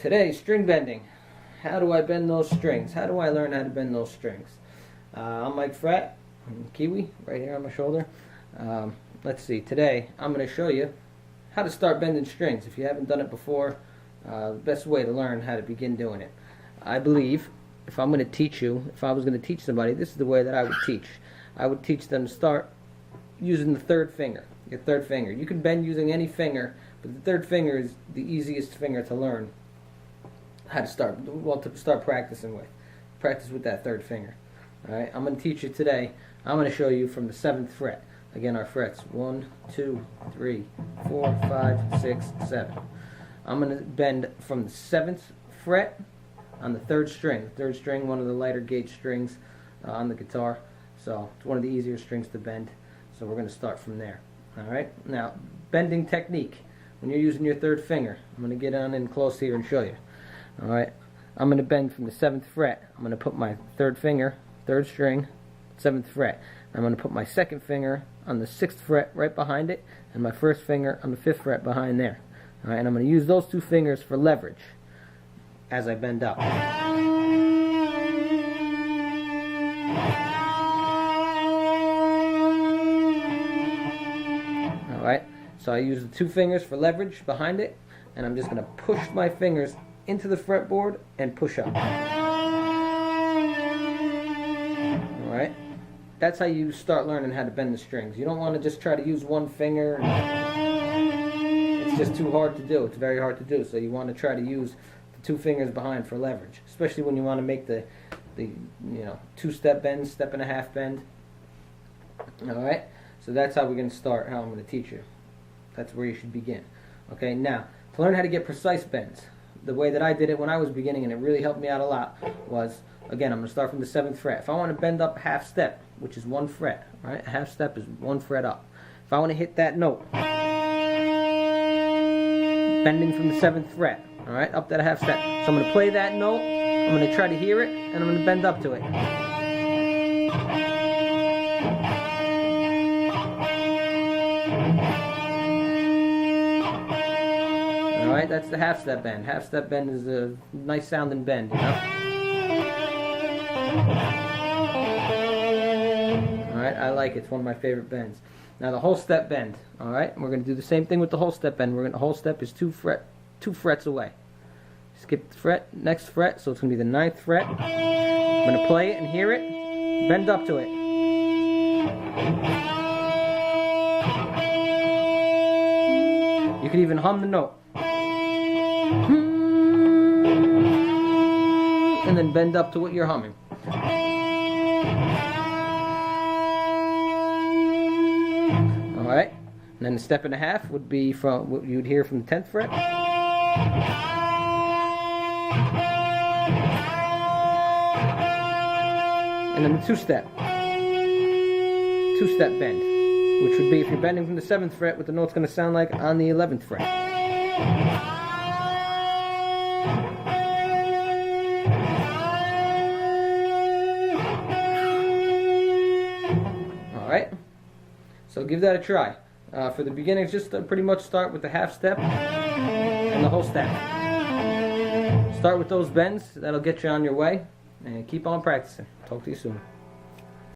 Today, string bending. How do I bend those strings? How do I learn how to bend those strings? I'm Mike Fratt, Kiwi, right here on my shoulder. Let's see, today I'm going to show you how to start bending strings. If you haven't done it before, the best way to learn how to begin doing it. I believe if I'm going to teach you, if I was going to teach somebody, this is the way that I would teach. I would teach them to start using the third finger, your third finger. You can bend using any finger, but the third finger is the easiest finger to learn how to start, to start practicing with. Practice with that third finger. Alright, I'm going to teach you today. I'm going to show you from the 7th fret. Again, our frets, 1, 2, 3, 4, 5, 6, 7. I'm going to bend from the 7th fret on the 3rd string. The 3rd string, one of the lighter gauge strings on the guitar. So it's one of the easier strings to bend. So we're going to start from there. Alright, now bending technique. When you're using your 3rd finger, I'm going to get on in close here and show you. Alright, I'm going to bend from the 7th fret. I'm going to put my 3rd finger, 3rd string, 7th fret. I'm going to put my 2nd finger on the 6th fret right behind it, and my 1st finger on the 5th fret behind there. Alright, and I'm going to use those 2 fingers for leverage as I bend up. Alright, so I use the 2 fingers for leverage behind it, and I'm just going to push my fingers into the fretboard and push up. Alright, that's how you start learning how to bend the strings. You don't want to just try to use one finger. It's just too hard to do. It's very hard to do. So you want to try to use the 2 fingers behind for leverage, especially when you want to make the 2-step bend, step and a half bend. Alright, so that's how we're going to start, how I'm going to teach you. That's where you should begin. Okay, now, to learn how to get precise bends, the way that I did it when I was beginning, and it really helped me out a lot, was, again, I'm going to start from the 7th fret. If I want to bend up a half step, which is 1 fret, right? A half step is 1 fret up. If I want to hit that note, bending from the 7th fret, all right, up that half step. So I'm going to play that note, I'm going to try to hear it, and I'm going to bend up to it. Alright, that's the half step bend. Half step bend is a nice sounding bend, you know? Alright, I like it. It's one of my favorite bends. Now the whole step bend. Alright, we're going to do the same thing with the whole step bend. The whole step is 2 frets away. Skip the fret, next fret, so it's going to be the 9th fret. I'm going to play it and hear it. Bend up to it. You can even hum the note. And then bend up to what you're humming. Alright, and then the step and a half would be from what you'd hear from the 10th fret. And then the 2-step bend, which would be if you're bending from the 7th fret, what the note's going to sound like on the 11th fret. Alright, so give that a try. For the beginners, just pretty much start with the half step and the whole step. Start with those bends, that'll get you on your way, and keep on practicing. Talk to you soon.